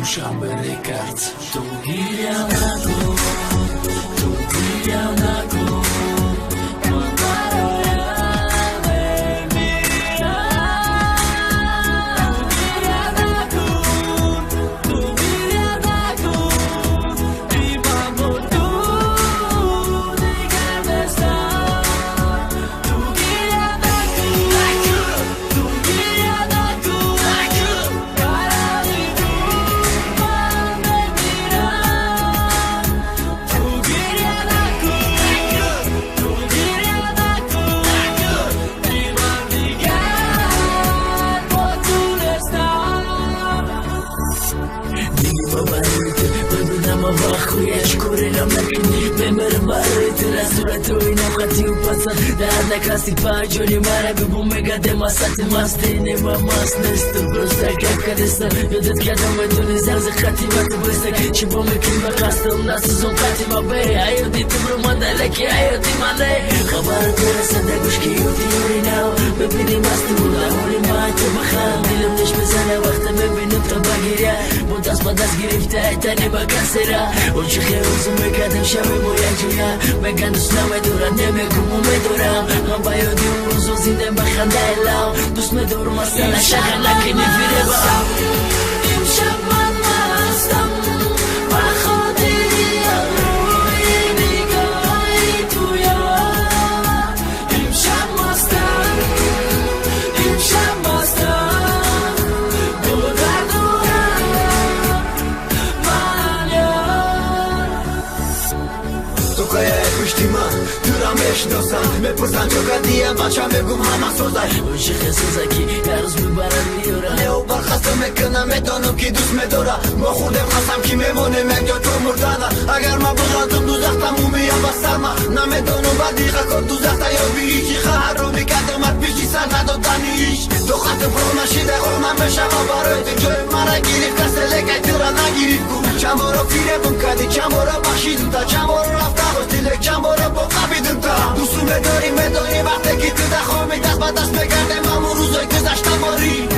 Dušan Records, tu Gilianaku, tu Gilianaku. Kasi pajoni mara bibu mega de masati mastine mamas nesto gosta kakadesta yodet kadam veduni zanze khatima tubesta chibo mekima kastam nasuzon khatima be ayodi tibro mandalaki ayodi male khabar tere sada gushki yodi now bebini masti muda holi ma tbakhan dilim nish bezana waqt bebinim tabagiria mudas badas girifta tani bakasera ochi khiruzum mekadam shabe moyajuya megandus namedura nemegumu medura باید اون روزو زنده بخنده الان دوست مدور مسئله شغله که نفیره با امشب من مستم و خاطری روی نگاهی تویا امشب مستم با درد و من یار تو که کشتی من میشناسم میپرسن چقدریم بچه میگم همه سوزای اوشی خسوزکی هر روز میبرن میورن لیو برخسته میکنم میدانم که دوست میدارم با خودم خواستم که میمونیم اینجا تو مردنه اگر من بغلطم دوزخ تمومی یا بسترمه نمیدانم بدیقه کن دوزخ یا بیشی خواهر رو میکردم از پیشی سر ندادنیش تو خطم خور نشیده خورمن بشم برای تو جای مرا گیرید کسی لکه تیرا نگیرید کن چند بارا فیره بم کردی چند بارا بخشیدم تا چند بارا رفتم و دیلک چند بارا با قبیدم تا دوستو میداری وقتی که تو دخوامی دست با دست بگردم همون روزای گذشته باری